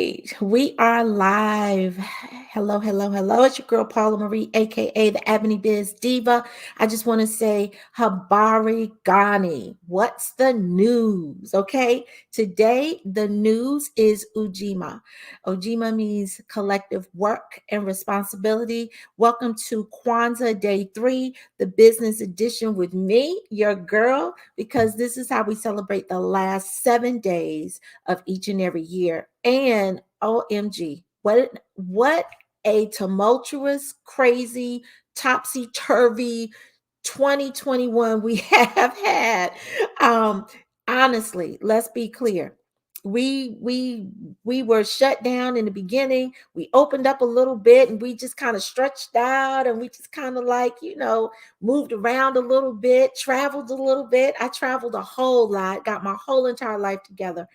right, we are live. Hello, hello, hello. It's your girl Paula Marie, aka the Ebony Biz Diva. I just want to say Habari Gani. What's the news? Okay, today the news is Ujima. Ujima means collective work and responsibility. Welcome to Kwanzaa Day 3, the business edition with me, your girl, because this is how we celebrate the last 7 days of each and every year. And OMG, what a tumultuous, crazy, topsy-turvy 2021 we have had. Um, Honestly, let's be clear. We were shut down in the beginning. We opened up a little bit and we just kind of stretched out and we just kind of moved around a little bit, traveled a little bit. I traveled a whole lot, got my whole entire life together.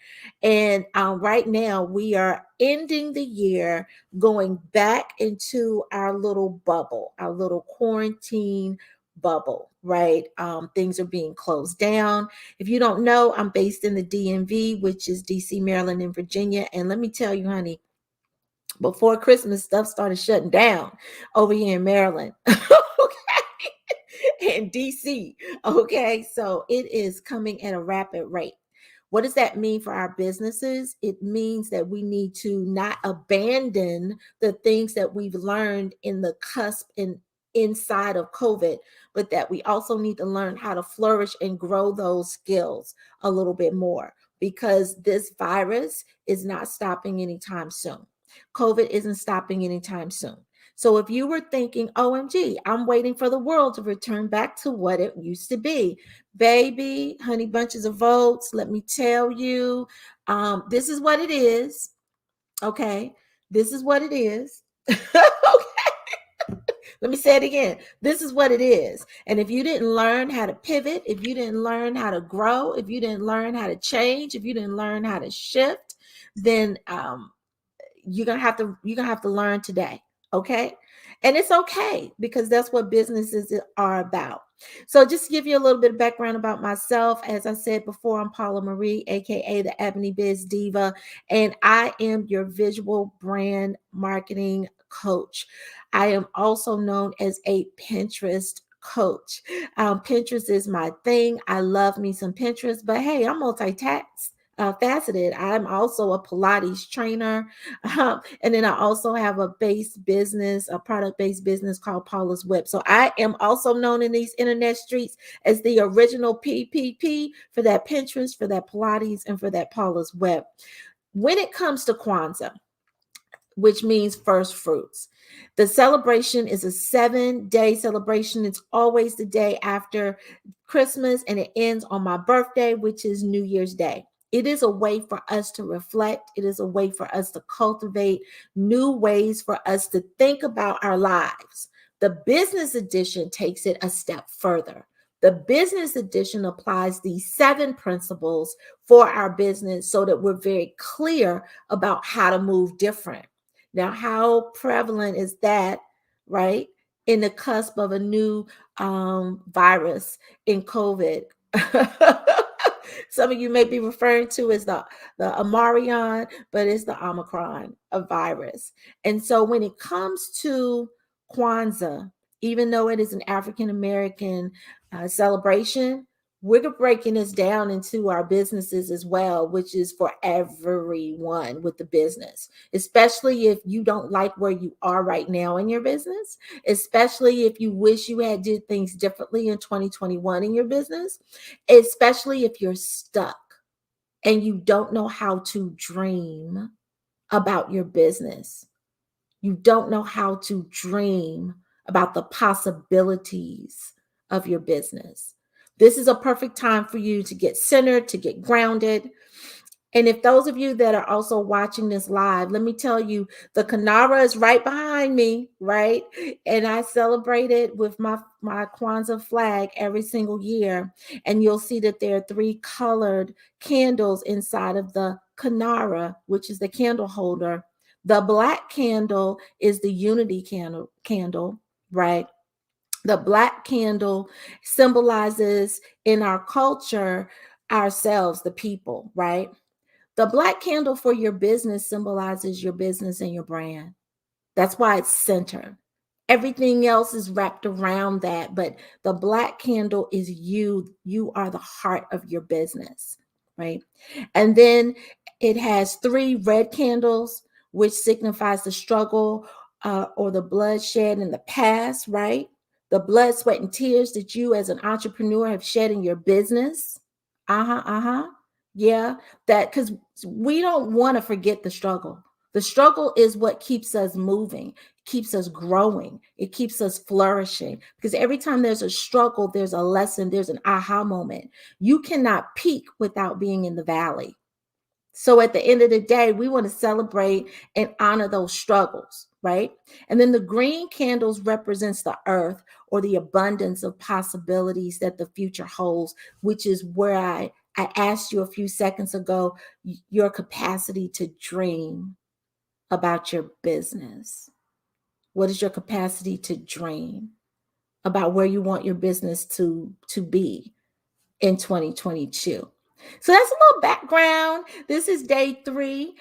And right now we are ending the year, going back into our little bubble, our little quarantine bubble, right? Things are being closed down. If you don't know, I'm based in the DMV, which is DC, Maryland, and Virginia. And let me tell you, honey, before Christmas, stuff started shutting down over here in Maryland. Okay. In DC. Okay. So it is coming at a rapid rate. What does that mean for our businesses? It means that we need to not abandon the things that we've learned in the cusp and inside of COVID, but that we also need to learn how to flourish and grow those skills a little bit more because this virus is not stopping anytime soon. COVID isn't stopping anytime soon. So if you were thinking, OMG, I'm waiting for the world to return back to what it used to be, baby, honey bunches of votes, let me tell you, this is what it is. Okay. This is what it is. Okay. Let me say it again. This is what it is. And if you didn't learn how to pivot, if you didn't learn how to grow, if you didn't learn how to change, if you didn't learn how to shift, then you're gonna have to learn today. Okay. And it's okay because that's what businesses are about. So just to give you a little bit of background about myself, as I said before, I'm Paula Marie, aka the Ebony Biz Diva, and I am your visual brand marketing coach. I am also known as a Pinterest coach. Pinterest is my thing. I love me some Pinterest, but hey, I'm faceted. I'm also a Pilates trainer. And then I also have a product based business called Paula's Web. So I am also known in these internet streets as the original PPP for that Pinterest, for that Pilates, and for that Paula's Web. When it comes to Kwanzaa, which means first fruits. The celebration is a 7-day celebration. It's always the day after Christmas and it ends on my birthday, which is New Year's Day. It is a way for us to reflect. It is a way for us to cultivate new ways for us to think about our lives. The business edition takes it a step further. The business edition applies these 7 principles for our business so that we're very clear about how to move different. Now, how prevalent is that, right? In the cusp of a new virus in COVID. Some of you may be referring to as the Amarion, but it's the Omicron of virus. And so when it comes to Kwanzaa, even though it is an African American celebration, we're breaking this down into our businesses as well, which is for everyone with the business, especially if you don't like where you are right now in your business, especially if you wish you had did things differently in 2021 in your business, especially if you're stuck and you don't know how to dream about your business. You don't know how to dream about the possibilities of your business. This is a perfect time for you to get centered, to get grounded. And if those of you that are also watching this live, let me tell you, the Kanara is right behind me, right? And I celebrate it with my Kwanzaa flag every single year. And you'll see that there are 3 colored candles inside of the Kanara, which is the candle holder. The black candle is the unity candle, right? The black candle symbolizes in our culture ourselves, the people, right? The black candle for your business symbolizes your business and your brand. That's why it's centered. Everything else is wrapped around that, but the black candle is you. You are the heart of your business, right? And then it has 3 red candles, which signifies the struggle or the bloodshed in the past, right? The blood, sweat, and tears that you as an entrepreneur have shed in your business. Yeah, that because we don't want to forget the struggle. The struggle is what keeps us moving, keeps us growing, it keeps us flourishing. Because every time there's a struggle, there's a lesson, there's an aha moment. You cannot peak without being in the valley. So at the end of the day, we want to celebrate and honor those struggles, right? And then the green candles represents the earth or the abundance of possibilities that the future holds, which is where I asked you a few seconds ago, your capacity to dream about your business. What is your capacity to dream about where you want your business to be in 2022? So that's a little background. This is day 3.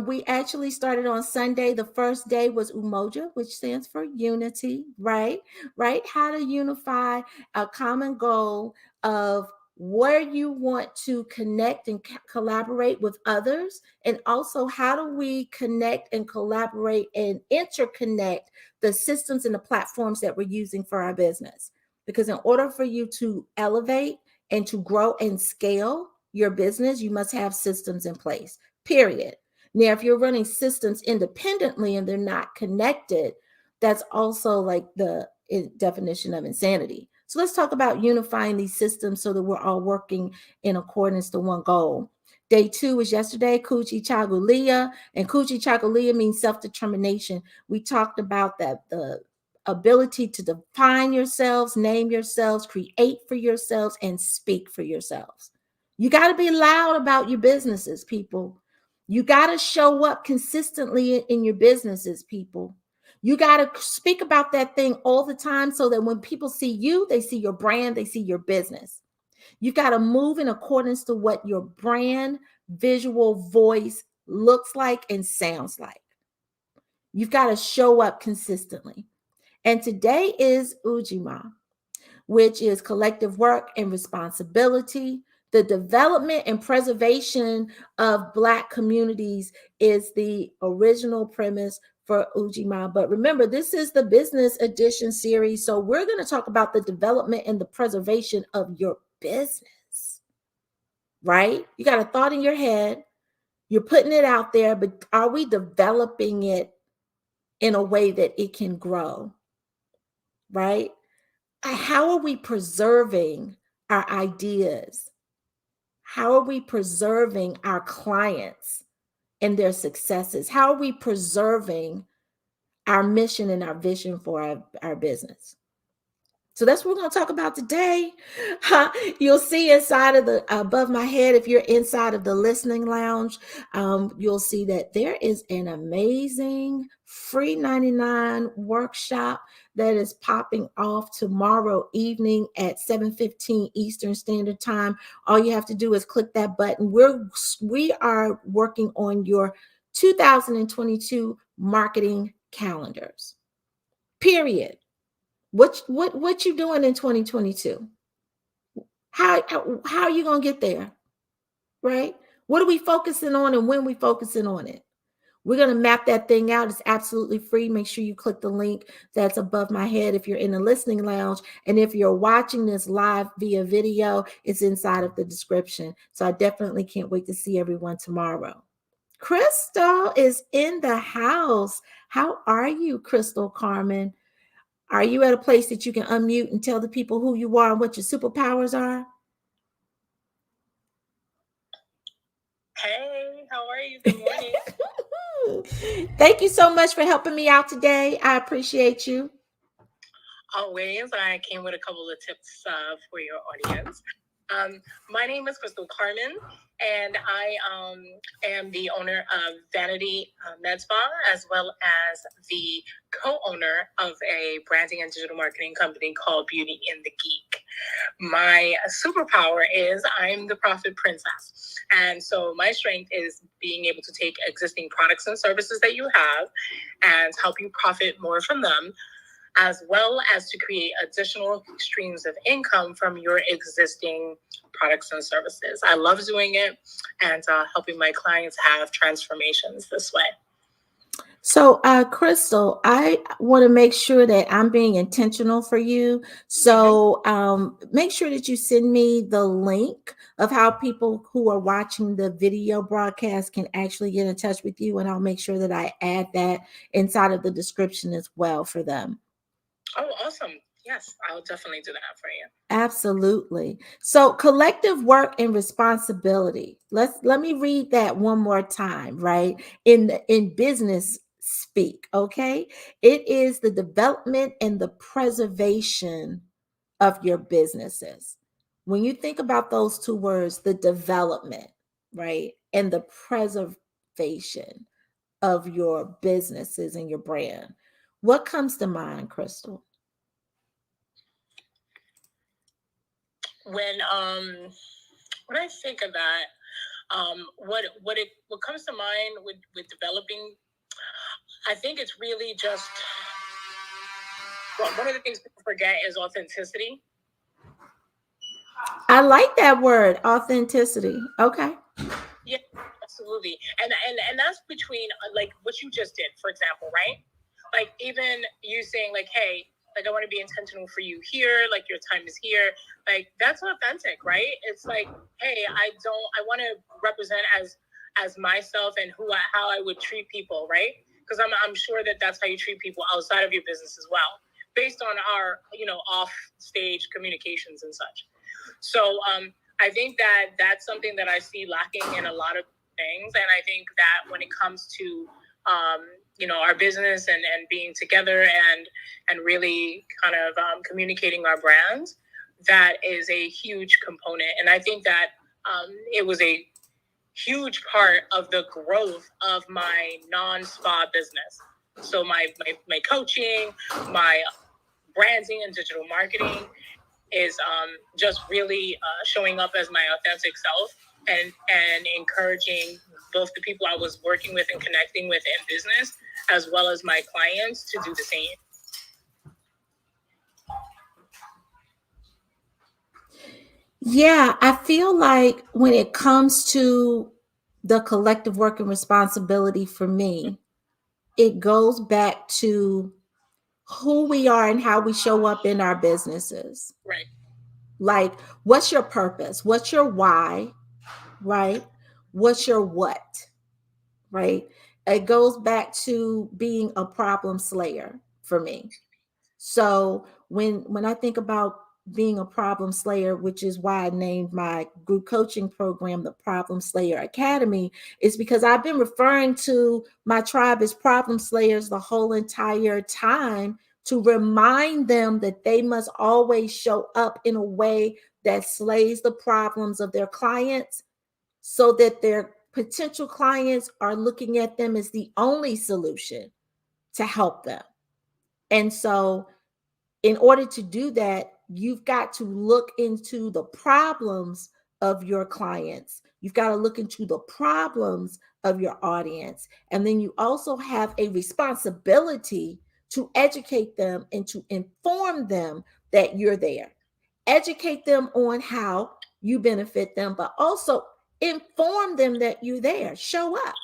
We actually started on Sunday. The first day was Umoja, which stands for unity, right? Right? How to unify a common goal of where you want to connect and collaborate with others. And also, how do we connect and collaborate and interconnect the systems and the platforms that we're using for our business? Because in order for you to elevate and to grow and scale your business, you must have systems in place, period. Now, if you're running systems independently and they're not connected, that's also like the definition of insanity. So let's talk about unifying these systems so that we're all working in accordance to one goal. Day 2 was yesterday, Kuchi Chagulia, and Kuchi Chagulia means self-determination. We talked about that, the ability to define yourselves, name yourselves, create for yourselves, and speak for yourselves. You got to be loud about your businesses, people. You got to show up consistently in your businesses, people. You got to speak about that thing all the time so that when people see you, they see your brand, they see your business. You got to move in accordance to what your brand, visual, voice looks like and sounds like. You've got to show up consistently. And today is Ujima, which is collective work and responsibility. The development and preservation of Black communities is the original premise for Ujima. But remember, this is the business edition series. So we're going to talk about the development and the preservation of your business, right? You got a thought in your head. You're putting it out there, but are we developing it in a way that it can grow, right? How are we preserving our ideas? How are we preserving our clients and their successes? How are we preserving our mission and our vision for our business? So that's what we're going to talk about today. You'll see inside of the above my head, if you're inside of the listening lounge, you'll see that there is an amazing free 99 workshop that is popping off tomorrow evening at 7:15 Eastern Standard Time. All you have to do is click that button. We are working on your 2022 marketing calendars. Period. What you doing in 2022? How are you going to get there? Right? What are we focusing on and when we focusing on it? We're going to map that thing out. It's absolutely free. Make sure you click the link that's above my head if you're in the listening lounge. And if you're watching this live via video, it's inside of the description. So I definitely can't wait to see everyone tomorrow. Crystal is in the house. How are you, Crystal Carmen? Are you at a place that you can unmute and tell the people who you are and what your superpowers are? Hey, how are you? Good morning. Thank you so much for helping me out today. I appreciate you. Always. I came with a couple of tips for your audience. My name is Crystal Carmen, and I am the owner of Vanity Med Spa, as well as the co-owner of a branding and digital marketing company called Beauty in the Geek. My superpower is I'm the profit princess. And so my strength is being able to take existing products and services that you have and help you profit more from them, as well as to create additional streams of income from your existing products and services. I love doing it and helping my clients have transformations this way. So, Crystal, I want to make sure that I'm being intentional for you. So, make sure that you send me the link of how people who are watching the video broadcast can actually get in touch with you. And I'll make sure that I add that inside of the description as well for them. Oh, awesome. Yes, I'll definitely do that for you. Absolutely. So collective work and responsibility. Let me read that one more time, right? In business speak, okay? It is the development and the preservation of your businesses. When you think about those two words, the development, right? And the preservation of your businesses and your brand. What comes to mind, Crystal? When I think of that, what comes to mind with developing, I think it's really just, well, one of the things people forget is authenticity. I like that word, authenticity. Okay. Yeah, absolutely. And that's between like what you just did, for example, right? Like even you saying like, hey, like I want to be intentional for you here, like your time is here, like that's authentic, right? It's like, hey, I want to represent as myself and how I would treat people, right? Because I'm sure that that's how you treat people outside of your business as well, based on our off stage communications and such. So I think that that's something that I see lacking in a lot of things, and I think that when it comes to our business and being together and really kind of communicating our brands, that is a huge component. And I think that it was a huge part of the growth of my non-spa business. So my coaching, my branding and digital marketing is just really showing up as my authentic self and encouraging both the people I was working with and connecting with in business, as well as my clients, to do the same. Yeah, I feel like when it comes to the collective work and responsibility for me, it goes back to who we are and how we show up in our businesses. Right. Like, what's your purpose? What's your why? Right? What's your what? Right? It goes back to being a problem slayer for me. So when I think about being a problem slayer, which is why I named my group coaching program the Problem Slayer Academy, is because I've been referring to my tribe as problem slayers the whole entire time, to remind them that they must always show up in a way that slays the problems of their clients, so that their potential clients are looking at them as the only solution to help them. And so in order to do that, you've got to look into the problems of your clients. You've got to look into the problems of your audience. And then you also have a responsibility to educate them and to inform them that you're there. Educate them on how you benefit them, but also inform them that you're there. Show up.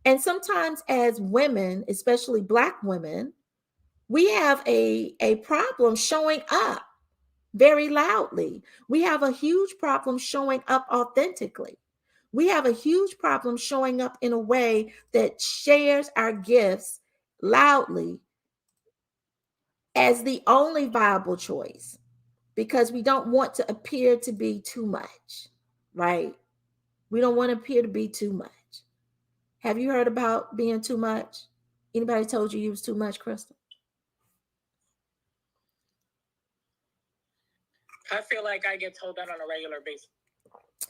And sometimes, as women, especially Black women, we have a problem showing up very loudly. We have a huge problem showing up authentically. We have a huge problem showing up in a way that shares our gifts loudly as the only viable choice, because we don't want to appear to be too much, right? We don't want to appear to be too much. Have you heard about being too much? Anybody told you was too much, Crystal? I feel like I get told that on a regular basis.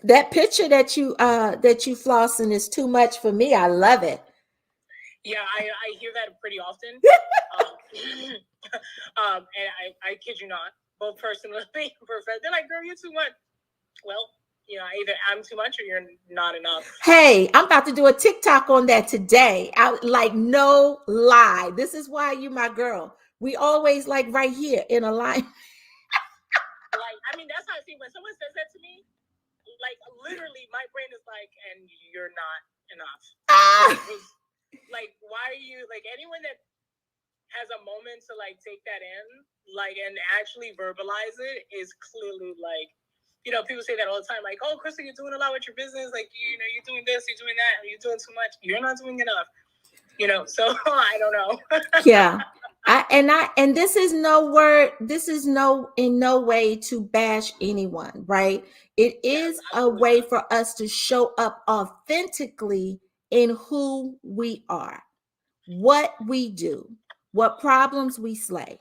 That picture that you flossing is too much for me. I love it. Yeah, I hear that pretty often. And I kid you not, both personally and professionally. They're like, girl, you're too much. Well, either I'm too much or you're not enough. Hey, I'm about to do a TikTok on that today. Like, no lie. This is why you my girl. We always like right here in a line. Like, I mean, that's how I see when someone says that to me. Like, literally, my brain is like, and you're not enough. Like, why are you, like, anyone that has a moment to, like, take that in, like, and actually verbalize it is clearly, like, people say that all the time, like, oh, Crystal, you're doing a lot with your business. Like, you're doing this, you're doing that, you're doing too much. You're not doing enough. So I don't know. Yeah. And this is in no way to bash anyone, right? It is a way for us to show up authentically in who we are, what we do, what problems we slay,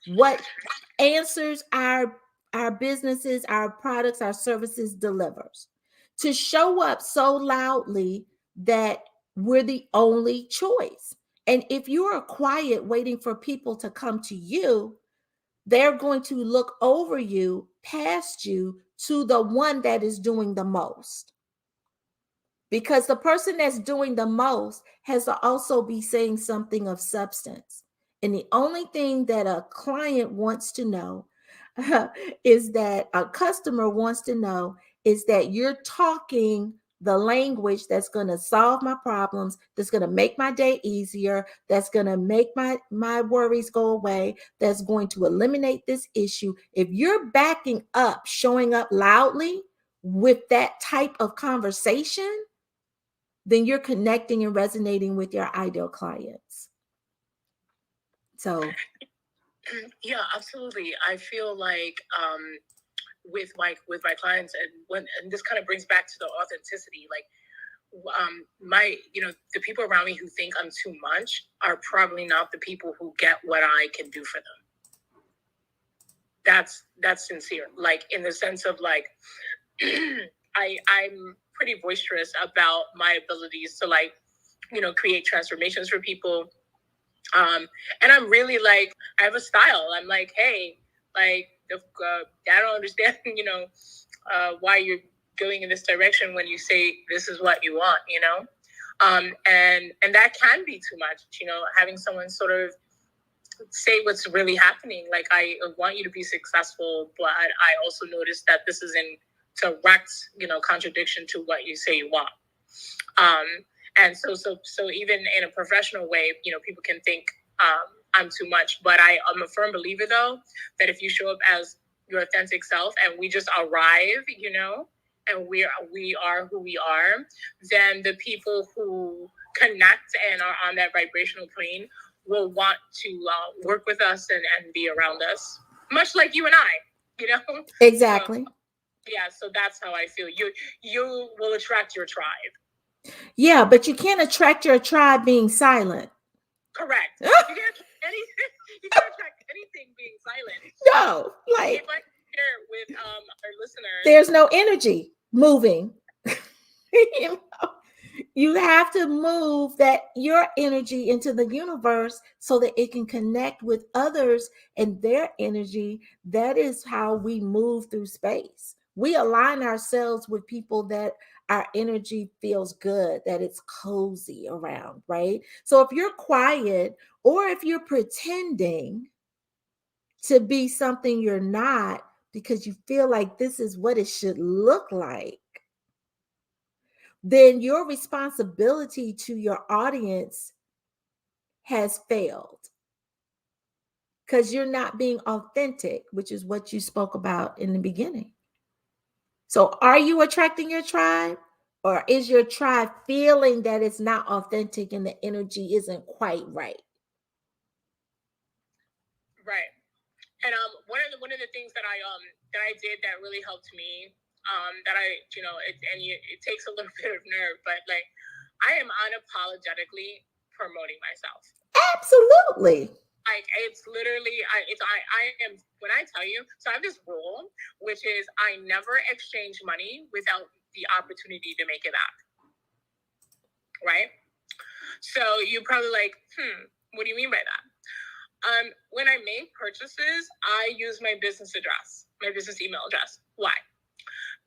what answers our businesses, our products, our services delivers. To show up so loudly that we're the only choice. And if you are quiet waiting for people to come to you, they're going to look over you, past you, to the one that is doing the most. Because the person that's doing the most has to also be saying something of substance. And the only thing that a client wants to know is that a customer wants to know is that you're talking the language that's going to solve my problems, that's going to make my day easier, that's going to make my worries go away, that's going to eliminate this issue. If you're backing up, showing up loudly with that type of conversation, then you're connecting and resonating with your ideal clients. So yeah, absolutely. I feel like with my clients, and this kind of brings back to the authenticity, like the people around me who think I'm too much are probably not the people who get what I can do for them. That's sincere, like in the sense of like I'm pretty boisterous about my abilities to like create transformations for people, and I'm really like, I have a style. I'm like, hey, like I don't understand why you're going in this direction when you say this is what you want, and that can be too much, having someone sort of say what's really happening. Like, I want you to be successful, but I also notice that this is in direct, contradiction to what you say you want. And so even in a professional way, people can think I'm too much, but I'm a firm believer though, that if you show up as your authentic self and we just arrive, and we are who we are, then the people who connect and are on that vibrational plane will want to work with us and be around us, much like you and I, Exactly. So that's how I feel. You will attract your tribe. Yeah, but you can't attract your tribe being silent. Correct. You can't attract anything being silent. No, like if I share with our listeners, there's no energy moving. You have to move your energy into the universe so that it can connect with others and their energy. That is how we move through space. We align ourselves with people that our energy feels good, that it's cozy around, right? So if you're quiet or if you're pretending to be something you're not because you feel like this is what it should look like, then your responsibility to your audience has failed because you're not being authentic, which is what you spoke about in the beginning. So are you attracting your tribe, or is your tribe feeling that it's not authentic and the energy isn't quite right? Right. And one of the things that I did that really helped me, that I it takes a little bit of nerve, but I am unapologetically promoting myself. Absolutely. Like, it's literally, I am, when I tell you, so I have this rule, which is I never exchange money without the opportunity to make it back. Right? So you're probably like, what do you mean by that? When I make purchases, I use my business address, my business email address. Why?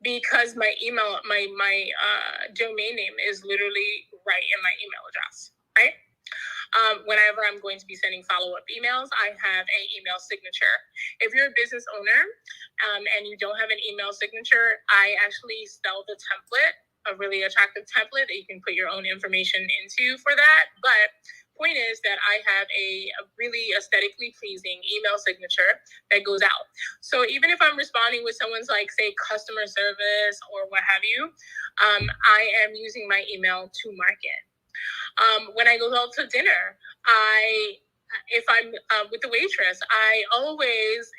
Because my email, my domain name is literally right in my email address, right? Whenever I'm going to be sending follow-up emails, I have an email signature. If you're a business owner and you don't have an email signature, I actually sell the template, a really attractive template that you can put your own information into for that. But point is that I have a really aesthetically pleasing email signature that goes out. So even if I'm responding with someone's, like, say, customer service or what have you, I am using my email to market. When I go out to dinner, if I'm with the waitress, I always,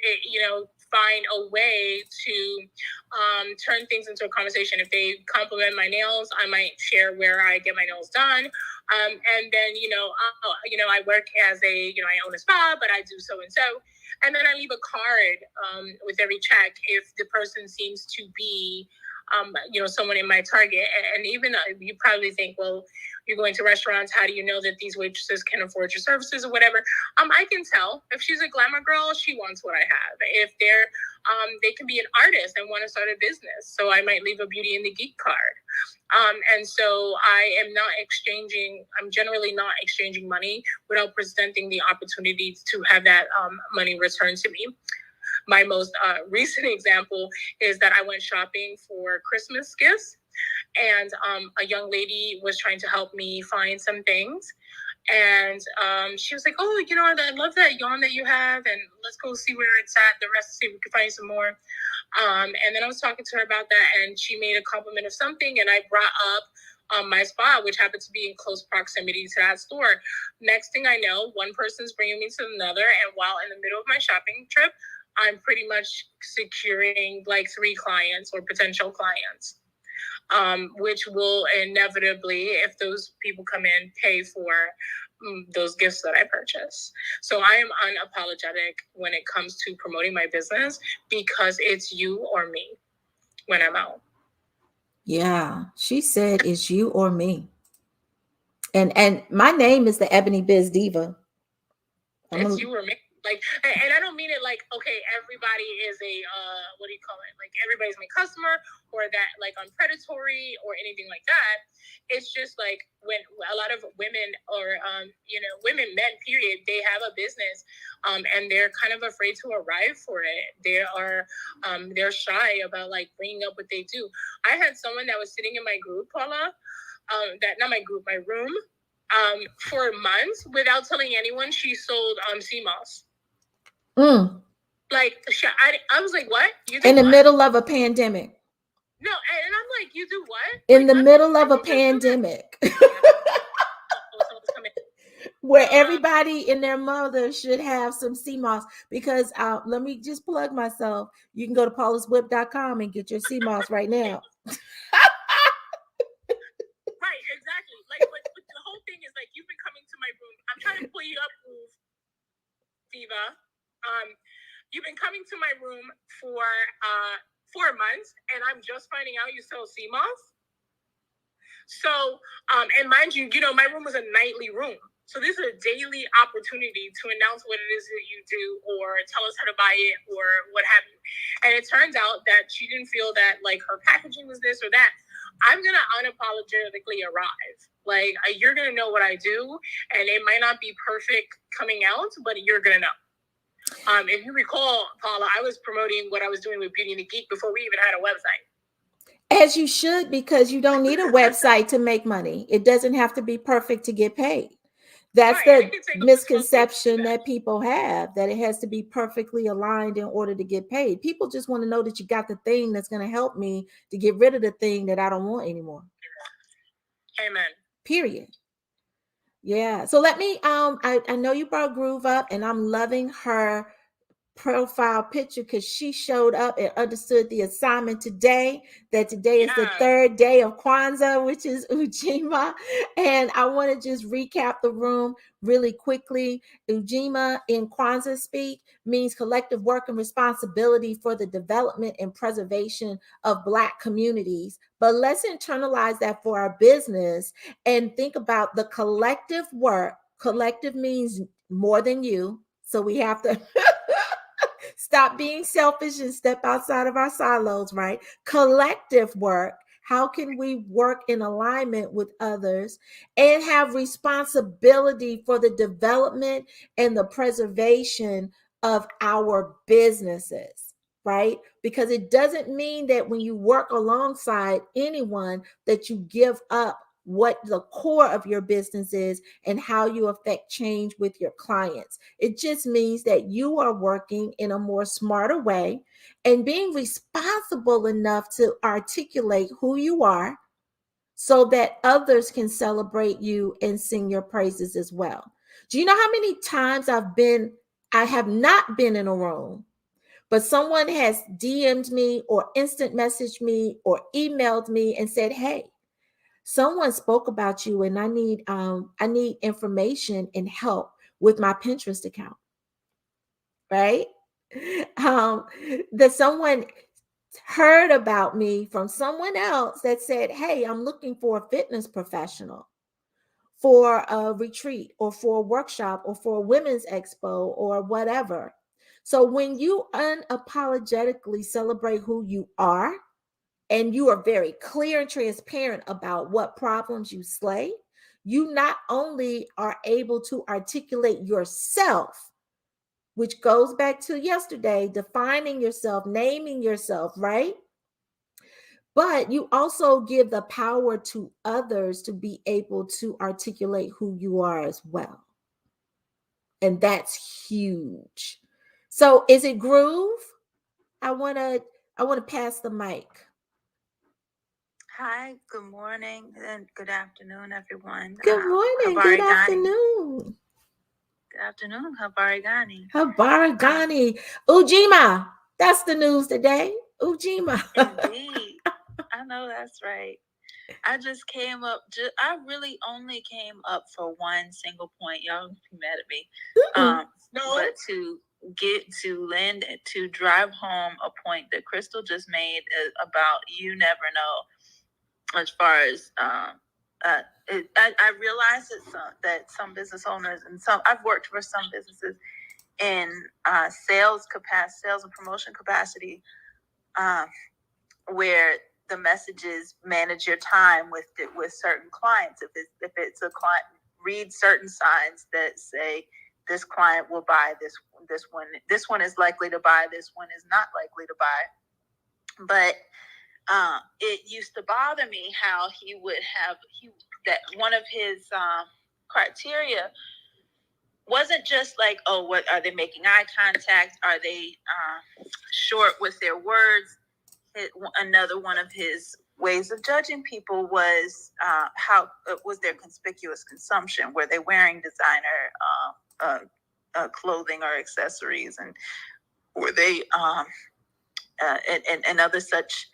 find a way to turn things into a conversation. If they compliment my nails, I might share where I get my nails done. And then, I work as I own a spa, but I do so and so. And then I leave a card with every check if the person seems to be, someone in my target. And even you probably think, well, you're going to restaurants, how do you know that these waitresses can afford your services or whatever? I can tell. If she's a glamour girl, she wants what I have. If they can be an artist and want to start a business, so I might leave a Beauty and the Geek card. And so I'm generally not exchanging money without presenting the opportunity to have that money returned to me. My most recent example is that I went shopping for Christmas gifts, and a young lady was trying to help me find some things. And she was like, oh, I love that yarn that you have, and let's go see where it's at, the rest, see if we can find some more. And then I was talking to her about that, and she made a compliment of something, and I brought up my spa, which happened to be in close proximity to that store. Next thing I know, one person's bringing me to another, and while in the middle of my shopping trip, I'm pretty much securing like 3 clients or potential clients, which will inevitably, if those people come in, pay for those gifts that I purchase. So I am unapologetic when it comes to promoting my business, because it's you or me when I'm out. Yeah, she said it's you or me. And my name is the EbonyBizDiva. It's you or me. Like, and I don't mean it like, okay, everybody is a, what do you call it? Like, everybody's my customer, or that, like, I'm predatory or anything like that. It's just like when a lot of women or, men, period, they have a business, and they're kind of afraid to arrive for it. They're shy about, like, bringing up what they do. I had someone that was sitting in my group, Paula, my room, for months without telling anyone she sold sea moss. Like, I was like, what? You do in the what? middle of a pandemic. No, and I'm like, you do what? In the middle of a pandemic. Where everybody and their mother should have some sea moss. Because let me just plug myself. You can go to paulaswhip.com and get your sea moss right now. Right, exactly. Like, but the whole thing is, like, you've been coming to my room. I'm trying to pull you up, Diva. You've been coming to my room for 4 months, and I'm just finding out you sell sea moss. So, and mind you, my room was a nightly room. So this is a daily opportunity to announce what it is that you do, or tell us how to buy it, or what have you. And it turns out that she didn't feel that, like, her packaging was this or that. I'm going to unapologetically arrive. Like, you're going to know what I do, and it might not be perfect coming out, but you're going to know. If you recall, Paula, I was promoting what I was doing with Beauty and the Geek before we even had a website. As you should, because you don't need a website to make money. It doesn't have to be perfect to get paid. That's the misconception that people have, that it has to be perfectly aligned in order to get paid. People just want to know that you got the thing that's going to help me to get rid of the thing that I don't want anymore. Amen. Period. Yeah. So let me, I know you brought Groove up, and I'm loving her profile picture because she showed up and understood the assignment today, that today is the third day of Kwanzaa, which is Ujima. And I want to just recap the room really quickly. Ujima in Kwanzaa speak means collective work and responsibility for the development and preservation of Black communities. But let's internalize that for our business and think about the collective work. Collective means more than you. So we have to stop being selfish and step outside of our silos, right? Collective work. How can we work in alignment with others and have responsibility for the development and the preservation of our businesses, right? Because it doesn't mean that when you work alongside anyone that you give up what the core of your business is and how you affect change with your clients. It just means that you are working in a more smarter way and being responsible enough to articulate who you are so that others can celebrate you and sing your praises as well. Do you know how many times I have not been in a room, but someone has DM'd me or instant messaged me or emailed me and said, hey, someone spoke about you and I need information and help with my Pinterest account, right? That someone heard about me from someone else that said, hey, I'm looking for a fitness professional for a retreat or for a workshop or for a women's expo or whatever. So when you unapologetically celebrate who you are, and you are very clear and transparent about what problems you slay, you not only are able to articulate yourself, which goes back to yesterday, defining yourself, naming yourself, right? But you also give the power to others to be able to articulate who you are as well. And that's huge. So is it groove? I want to pass the mic. Hi, good morning and good afternoon, everyone. Good morning, good afternoon. Good afternoon, Habari Gani. Habari Gani. Ujima. That's the news today. Ujima. Indeed. I know that's right. I just came up, I really only came up for one single point. Y'all be mad at me. No. But to drive home a point that Crystal just made about you never know, as far as I realize that some business owners and I've worked for some businesses in sales and promotion capacity, where the message is manage your time with certain clients. If it's a client, read certain signs that say this client will buy this one. This one is likely to buy. This one is not likely to buy. But it used to bother me how he would have that one of his criteria wasn't just like, oh, what are they making eye contact? Are they short with their words? Another one of his ways of judging people was how was their conspicuous consumption? Were they wearing designer clothing or accessories, and were they and other such?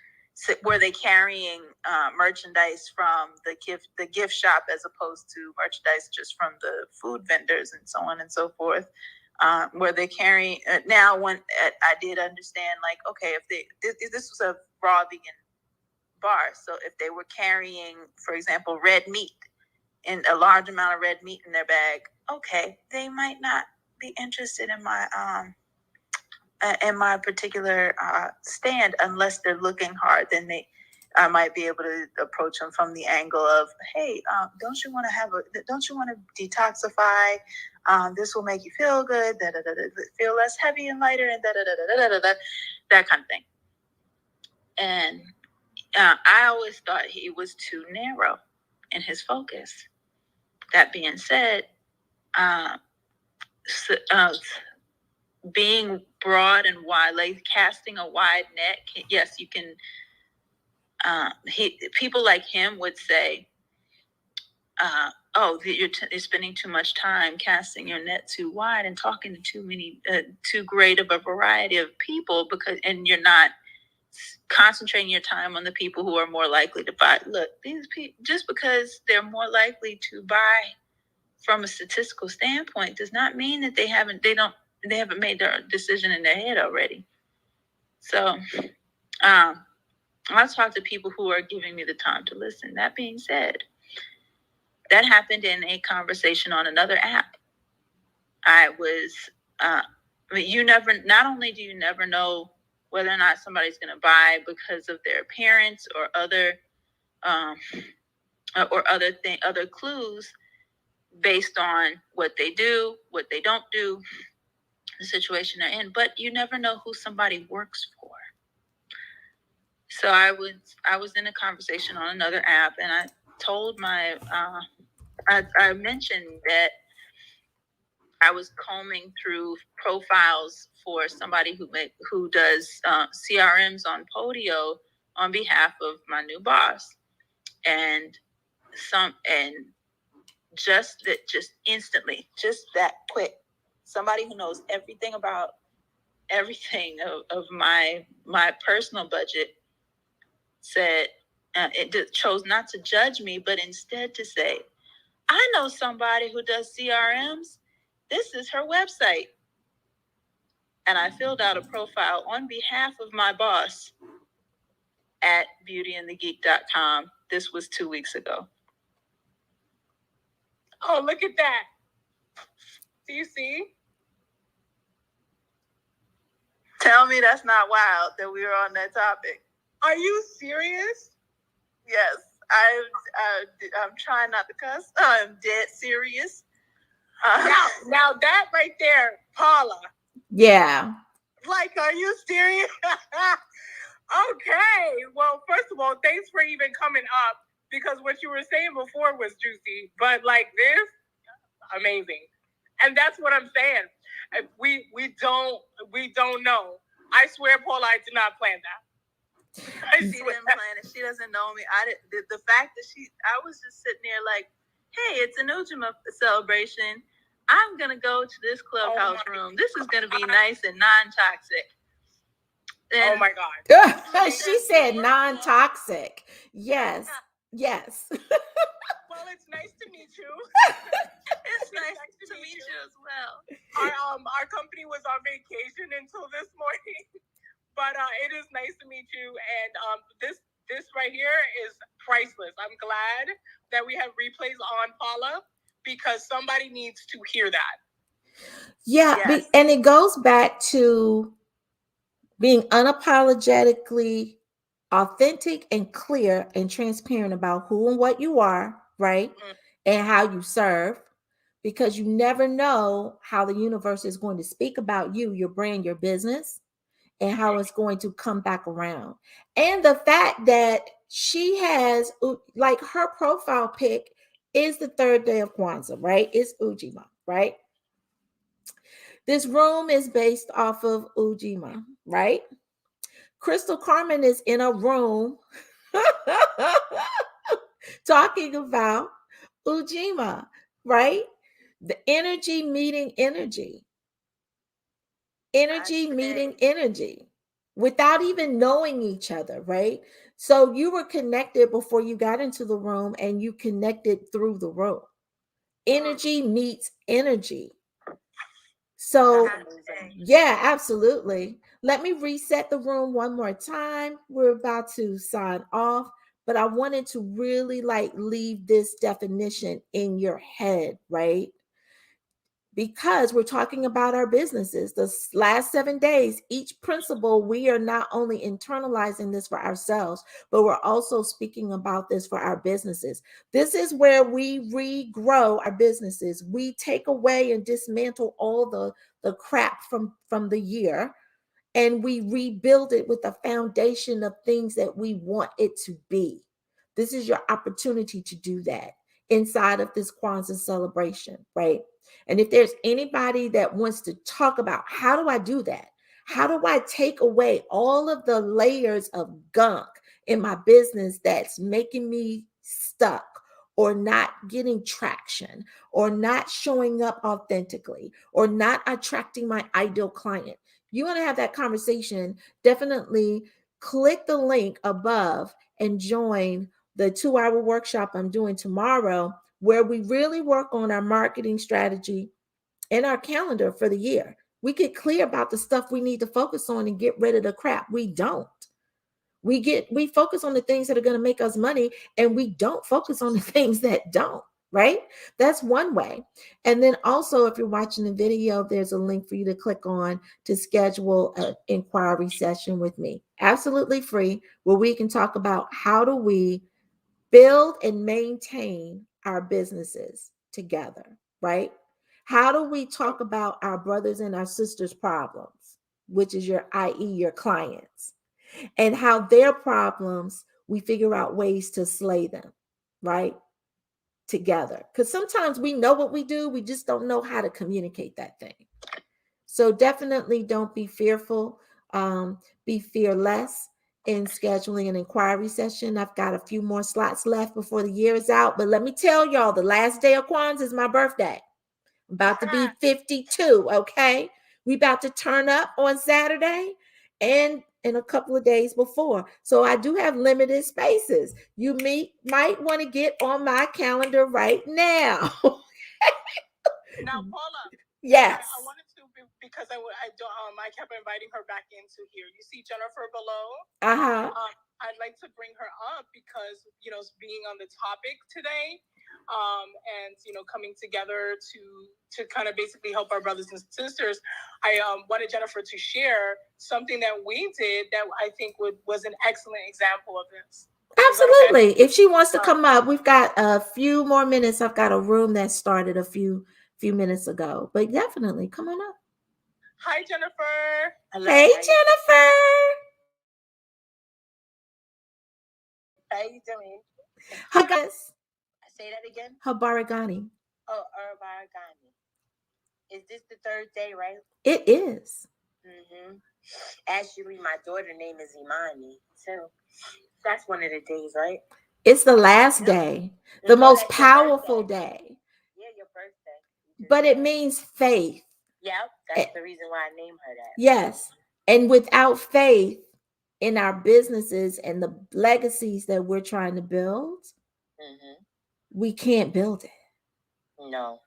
Were they carrying merchandise from the gift shop as opposed to merchandise just from the food vendors and so on and so forth? Were they carrying now? When I did understand, like, okay, if this was a raw vegan bar, so if they were carrying, for example, red meat, and a large amount of red meat in their bag, okay, they might not be interested in my particular stand unless they're looking hard. Then I might be able to approach them from the angle of, hey, don't you want to detoxify? This will make you feel good, feel less heavy and lighter, and that kind of thing. And I always thought he was too narrow in his focus. That being said, being broad and wide, like casting a wide net, yes, you can. People like him would say, oh, you're spending too much time casting your net too wide and talking to too great of a variety of people, and you're not concentrating your time on the people who are more likely to buy. Look, these people, just because they're more likely to buy from a statistical standpoint, does not mean that they haven't made their decision in their head already. So, I'll talk to people who are giving me the time to listen. That being said, that happened in a conversation on another app. Not only do you never know whether or not somebody's going to buy because of their appearance or other clues based on what they do, what they don't do, the situation they're in, but you never know who somebody works for. So I was in a conversation on another app, and I told I mentioned that I was combing through profiles for somebody who does CRMs on Podio on behalf of my new boss, and just instantly, just that quick, somebody who knows everything about everything of my personal budget said, chose not to judge me, but instead to say, I know somebody who does CRMs. This is her website. And I filled out a profile on behalf of my boss at beautyandthegeek.com. This was 2 weeks ago. Oh, look at that. Do you see? Tell me that's not wild that we were on that topic. Are you serious? Yes. I'm trying not to cuss. I'm dead serious. Now that right there, Paula. Yeah. Like, are you serious? Okay. Well, first of all, thanks for even coming up, because what you were saying before was juicy, but like this, amazing. And that's what I'm saying. We don't know. I swear, Paula, I did not plan that. She didn't plan it. She doesn't know me. The fact that I was just sitting there like, hey, it's an Ujima celebration. I'm gonna go to this clubhouse room. This is gonna be nice and non-toxic. Oh my God. She said non-toxic. Yes. Yes. Well, it's nice to meet you. It's nice to meet you as well. Our company was on vacation until this morning, but it is nice to meet you. And this right here is priceless. I'm glad that we have replays on, Paula, because somebody needs to hear that. Yeah, Yes. and it goes back to being unapologetically authentic and clear and transparent about who and what you are, right? Mm-hmm. And how you serve, because you never know how the universe is going to speak about you, your brand, your business, and how it's going to come back around. And the fact that she has, like, her profile pic is the third day of Kwanzaa, right? It's Ujima, right? This room is based off of Ujima, right? Crystal Carmen is in a room talking about Ujima, right? The energy meeting energy. Energy meeting energy without even knowing each other, right? So you were connected before you got into the room, and you connected through the room. Energy meets energy. So yeah, absolutely. Let me reset the room one more time. We're about to sign off, but I wanted to really leave this definition in your head, right? Because we're talking about our businesses. The last 7 days, each principle, we are not only internalizing this for ourselves, but we're also speaking about this for our businesses. This is where we regrow our businesses. We take away and dismantle all the crap from the year, and we rebuild it with a foundation of things that we want it to be. This is your opportunity to do that inside of this Kwanzaa celebration, right? And if there's anybody that wants to talk about, how do I do that? How do I take away all of the layers of gunk in my business that's making me stuck or not getting traction or not showing up authentically or not attracting my ideal client, you want to have that conversation, definitely click the link above and join the 2-hour workshop I'm doing tomorrow, where we really work on our marketing strategy and our calendar for the year. We get clear about the stuff we need to focus on and get rid of the crap we don't. We focus on the things that are going to make us money, and we don't focus on the things that don't, right? That's one way. And then also, if you're watching the video, there's a link for you to click on to schedule an inquiry session with me, absolutely free, where we can talk about how do we build and maintain our businesses together, right? How do we talk about our brothers and our sisters' problems, which is your, i.e., your clients, and how their problems, we figure out ways to slay them, right? Together. Because sometimes we know what we do, we just don't know how to communicate that thing. So definitely don't be fearful, be fearless in scheduling an inquiry session. I've got a few more slots left before the year is out, but let me tell y'all, the last day of Kwanzaa is my birthday. I'm about to be 52, okay? We about to turn up on Saturday and in a couple of days before. So I do have limited spaces. You might want to get on my calendar right now. Now, Paula. Yes. I wanted to, because I kept inviting her back into here. You see Jennifer below? Uh-huh. I'd like to bring her up because, being on the topic today, and, coming together to kind of basically help our brothers and sisters, I wanted Jennifer to share something that we did that I think was an excellent example of this. Absolutely. Okay? If she wants to come up, we've got a few more minutes. I've got a room that started a few minutes ago, but definitely come on up. Hi, Jennifer. Hello. Hey, Jennifer. How you doing? Hi, guys. Say that again. Habari Gani. Oh, Habari Gani. Is this the third day, right? It is. Mm-hmm. Actually, my daughter's name is Imani, so that's one of the days, right? It's the last day, the most powerful day. Yeah, your birthday. But it means faith. Yeah, that's the reason why I named her that. Yes. And without faith in our businesses and the legacies that we're trying to build, we can't build it. No.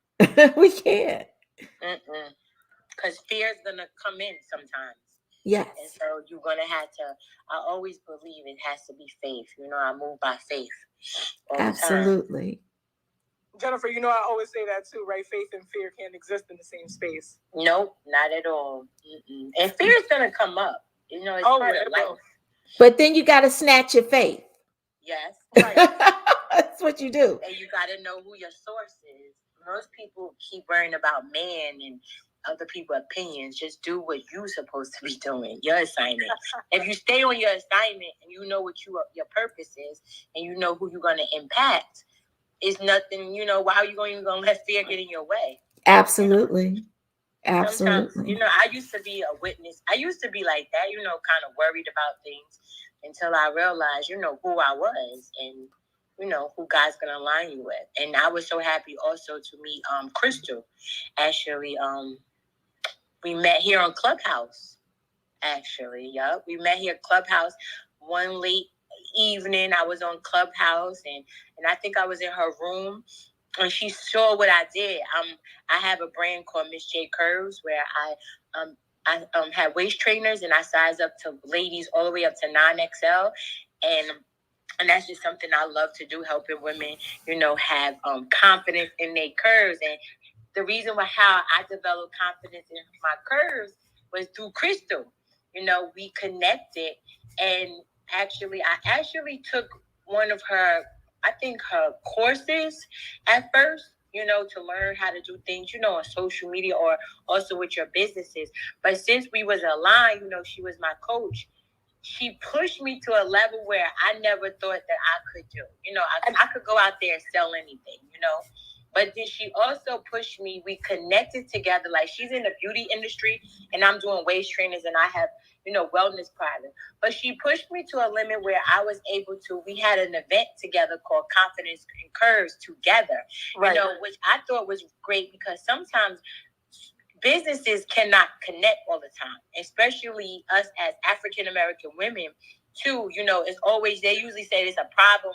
We can't. Because fear is going to come in sometimes. Yes. And so you're going to have to, I always believe it has to be faith. I move by faith. Absolutely. Jennifer, I always say that too, right? Faith and fear can't exist in the same space. Nope, not at all. And fear is going to come up. It's part of life. But then you got to snatch your faith. Yes. Right. That's what you do. And you got to know who your source is. Most people keep worrying about man and other people's opinions. Just do what you're supposed to be doing, your assignment. If you stay on your assignment and you know what your purpose is and you know who you're going to impact, it's nothing, why are you even going to let fear get in your way? Absolutely. Absolutely. Sometimes, I used to be a witness. I used to be like that, kind of worried about things until I realized, who I was and, who God's going to align you with. And I was so happy also to meet Crystal. Actually, we met here on Clubhouse. Actually, yeah. We met here at Clubhouse one late evening. I was on Clubhouse and I think I was in her room. And she saw what I did. I have a brand called Miss J Curves where I have waist trainers and I size up to ladies all the way up to 9XL. And that's just something I love to do, helping women, have confidence in their curves. And the reason how I developed confidence in my curves was through Crystal. We connected, and I took one of her, I think her courses at first, to learn how to do things, on social media or also with your businesses. But since we was aligned, she was my coach. She pushed me to a level where I never thought that I could do. I could go out there and sell anything, But then she also pushed me. We connected together. Like, she's in the beauty industry and I'm doing waist trainers and I have, wellness products. But she pushed me to a limit where I was able to, we had an event together called Confidence and Curves together, Right. Which I thought was great because sometimes businesses cannot connect all the time, especially us as African-American women too. It's always, they usually say it's a problem,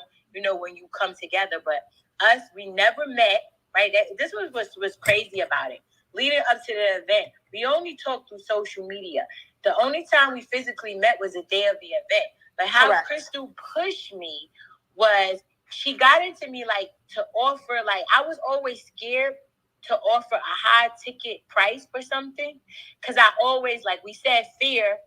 when you come together, but us, we never met, right? This was crazy about it. Leading up to the event, we only talked through social media. The only time we physically met was the day of the event. But how Correct. Crystal pushed me was she got into me like to offer, like I was always scared to offer a high ticket price for something. Cause I always, like we said, fear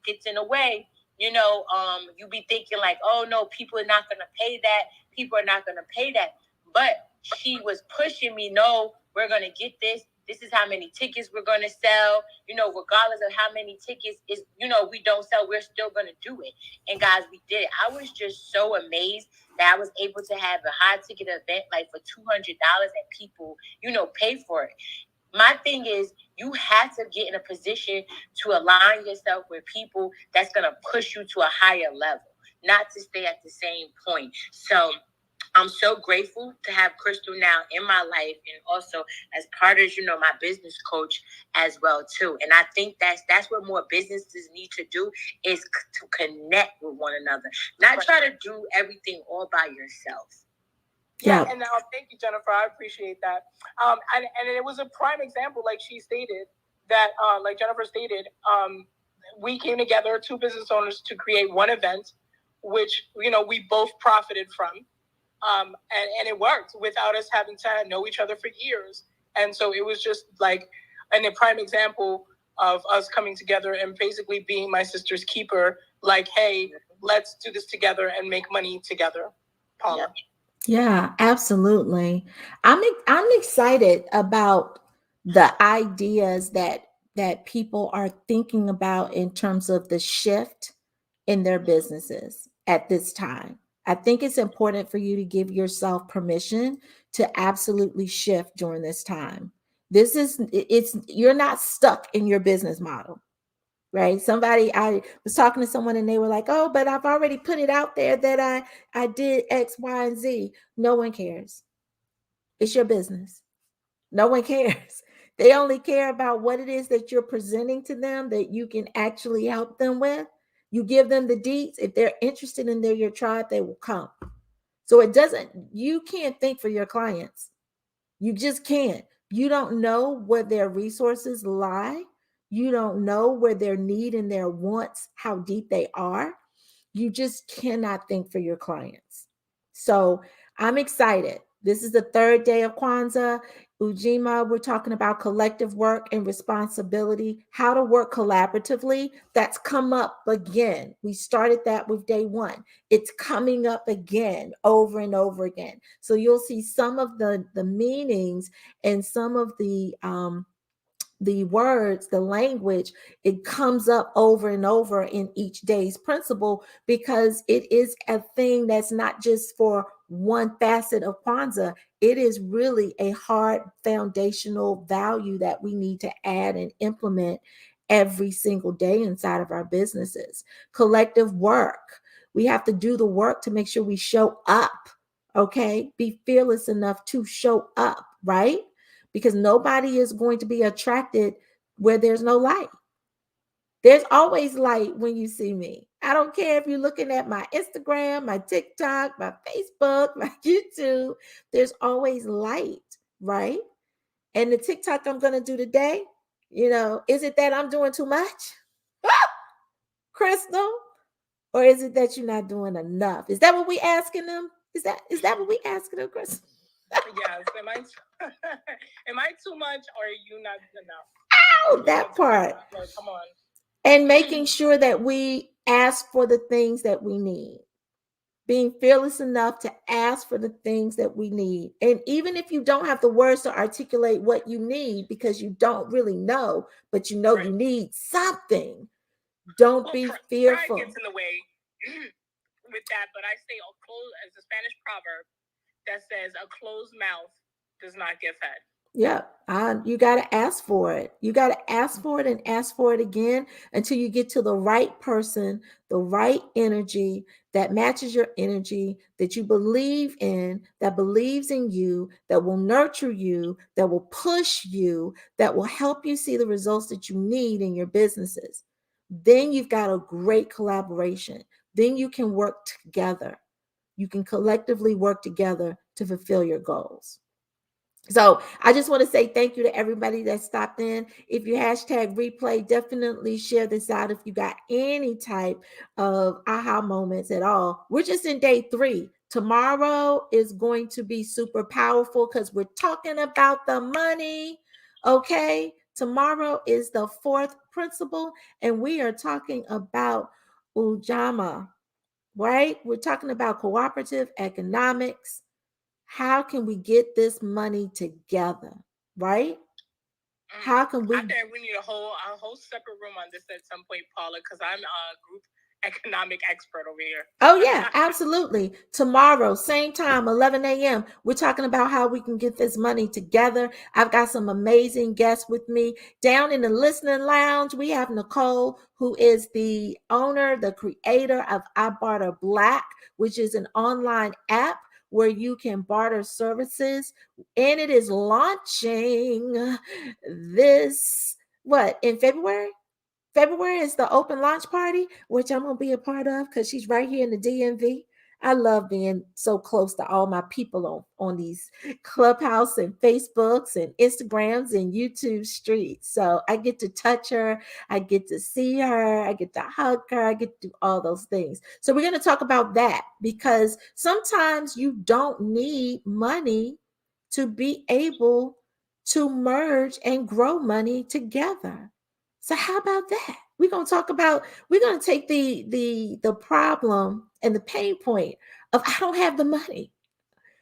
gets in the way. You be thinking like, oh no, people are not going to pay that. People are not going to pay that. But she was pushing me, no, we're going to get this. This is how many tickets we're going to sell. Regardless of how many tickets is, we don't sell, we're still going to do it. And guys, we did it. I was just so amazed that I was able to have a high ticket event like for $200 and people, pay for it. My thing is, you have to get in a position to align yourself with people that's going to push you to a higher level, not to stay at the same point. So I'm so grateful to have Crystal now in my life and also as part of, my business coach as well, too. And I think that's what more businesses need to do is to connect with one another, not try to do everything all by yourself. Yeah, and thank you, Jennifer. I appreciate that. And it was a prime example, like she stated, that like Jennifer stated, we came together, two business owners, to create one event, which we both profited from, and it worked without us having to know each other for years. And so it was just like a prime example of us coming together and basically being my sister's keeper. Like, hey, let's do this together and make money together, Paula. Yep. Yeah, absolutely. I'm excited about the ideas that people are thinking about in terms of the shift in their businesses at this time. I think it's important for you to give yourself permission to absolutely shift during this time. You're not stuck in your business model. Right. I was talking to someone and they were like, oh, but I've already put it out there that I did X, Y, and Z. No one cares. It's your business. No one cares. They only care about what it is that you're presenting to them that you can actually help them with. You give them the deets. If they're interested in your tribe, they will come. So you can't think for your clients. You just can't. You don't know where their resources lie. You don't know where their need and their wants, how deep they are. You just cannot think for your clients. So I'm excited. This is the third day of Kwanzaa. Ujima, we're talking about collective work and responsibility, how to work collaboratively. That's come up again. We started that with day one. It's coming up again over and over again. So you'll see some of the meanings and some of the words, the language, it comes up over and over in each day's principle because it is a thing that's not just for one facet of Kwanzaa. It is really a hard foundational value that we need to add and implement every single day inside of our businesses. Collective work. We have to do the work to make sure we show up. Okay. Be fearless enough to show up, right? Because nobody is going to be attracted where there's no light. There's always light when you see me. I don't care if you're looking at my Instagram, my TikTok, my Facebook, my YouTube. There's always light, right? And the TikTok I'm going to do today, is it that I'm doing too much? Crystal? Or is it that you're not doing enough? Is that what we asking them? Is that what we asking them, Crystal? Yes. Am I too much or are you not enough? Oh, that part. Come on. And making sure that we ask for the things that we need. Being fearless enough to ask for the things that we need. And even if you don't have the words to articulate what you need because you don't really know, but you know you need something, don't be fearful. Pride gets in the way with that, but I say, as a Spanish proverb that says, a closed mouth does not get fed. Yeah, you got to ask for it. You got to ask for it and ask for it again until you get to the right person, the right energy that matches your energy, that you believe in, that believes in you, that will nurture you, that will push you, that will help you see the results that you need in your businesses. Then you've got a great collaboration. Then you can work together. You can collectively work together to fulfill your goals. So I just want to say thank you to everybody that stopped in. If you hashtag replay, definitely share this out if you got any type of aha moments at all. We're just in day 3. Tomorrow is going to be super powerful because we're talking about the money. Okay. Tomorrow is the 4th principle, and we are talking about Ujima, right? We're talking about cooperative economics. How can we get this money together, right? How can I we? think we need a whole separate room on this at some point, Paula, because I'm a group economic expert over here. Oh, yeah, absolutely. Tomorrow, same time, 11 a.m., we're talking about how we can get this money together. I've got some amazing guests with me. Down in the listening lounge, we have Nicole, who is the owner, the creator of I Barter Black, which is an online app where you can barter services. And it is launching this, in February? February is the open launch party, which I'm going to be a part of because she's right here in the DMV. I love being so close to all my people on these Clubhouse and Facebooks and Instagrams and YouTube streets. So I get to touch her. I get to see her. I get to hug her. I get to do all those things. So we're going to talk about that because sometimes you don't need money to be able to merge and grow money together. So how about that? We're going to take the problem and the pain point of I don't have the money.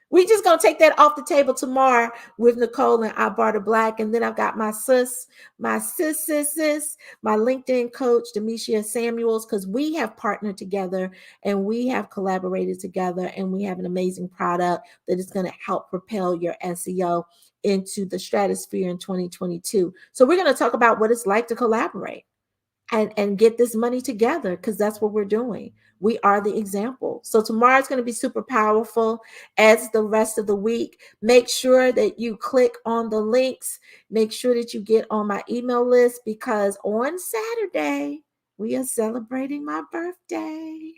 We just going to take that off the table tomorrow with Nicole and I Barter Black. And then I've got my sis, my LinkedIn coach, Demetria Samuels, because we have partnered together and we have collaborated together and we have an amazing product that is going to help propel your SEO into the stratosphere in 2022. So we're going to talk about what it's like to collaborate and get this money together because that's what we're doing. We are the example. So tomorrow's going to be super powerful as the rest of the week. Make sure that you click on the links. Make sure that you get on my email list because on Saturday, we are celebrating my birthday.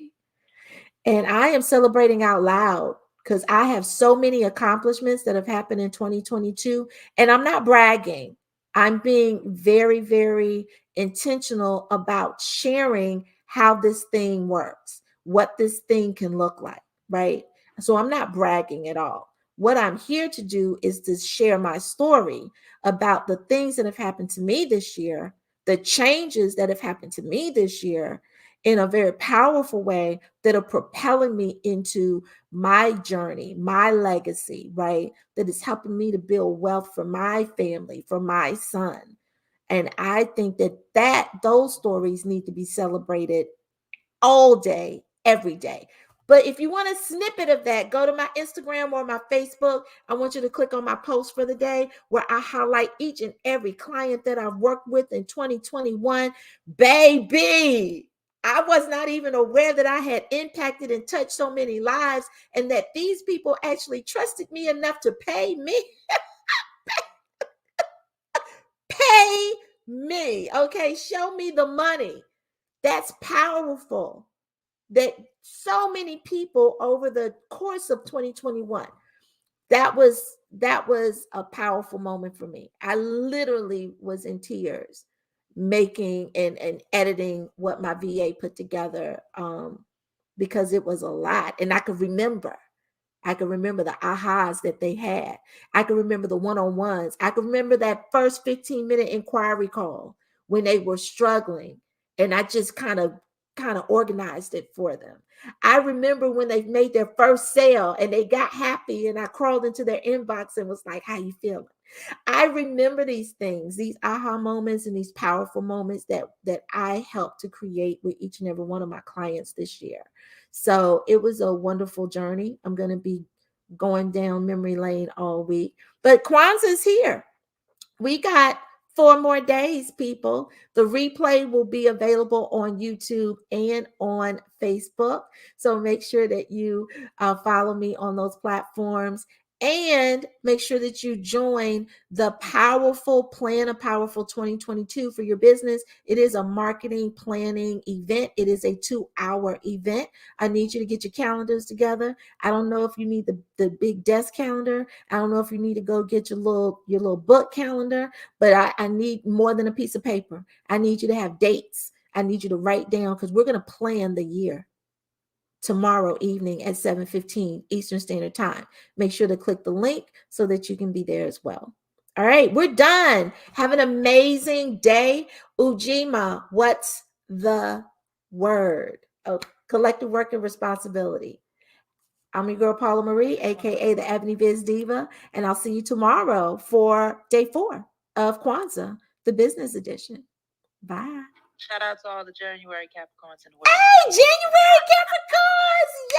And I am celebrating out loud because I have so many accomplishments that have happened in 2022. And I'm not bragging. I'm being very, very intentional about sharing how this thing works, what this thing can look like, right? So I'm not bragging at all. What I'm here to do is to share my story about the things that have happened to me this year, the changes that have happened to me this year, in a very powerful way that are propelling me into my journey, my legacy, right? That is helping me to build wealth for my family, for my son. And I think that those stories need to be celebrated all day, every day. But if you want a snippet of that, go to my Instagram or my Facebook. I want you to click on my post for the day where I highlight each and every client that I've worked with in 2021. Baby, I was not even aware that I had impacted and touched so many lives and that these people actually trusted me enough to pay me. Pay me. Okay, show me the money. That's powerful. That so many people over the course of 2021, that was a powerful moment for me. I literally was in tears making and editing what my VA put together because it was a lot. And I could remember the ahas that they had. I can remember the one-on-ones. I can remember that first 15-minute inquiry call when they were struggling. And I just kind of organized it for them. I remember when they made their first sale and they got happy and I crawled into their inbox and was like, how you feeling? I remember these things, these aha moments and these powerful moments that I helped to create with each and every one of my clients this year. So it was a wonderful journey. I'm going to be going down memory lane all week. But Kwanzaa is here. We got 4 more days, people. The replay will be available on YouTube and on Facebook. So make sure that you follow me on those platforms, and make sure that you join the Powerful Plan of Powerful 2022 for your business. It is a marketing planning event. It is a 2-hour event. I need you to get your calendars together. I don't know if you need the big desk calendar. I don't know if you need to go get your little book calendar, but I need more than a piece of paper. I need you to have dates. I need you to write down, because we're going to plan the year tomorrow evening at 7:15 Eastern Standard Time. Make sure to click the link so that you can be there as well. All right, we're done. Have an amazing day. Ujima, what's the word? Oh, collective work and responsibility. I'm your girl, Paula Marie, aka the EbonyBizDiva, and I'll see you tomorrow for day 4 of Kwanzaa, the business edition. Bye. Shout out to all the January Capricorns in the world. Hey, January Capricorns! Yay!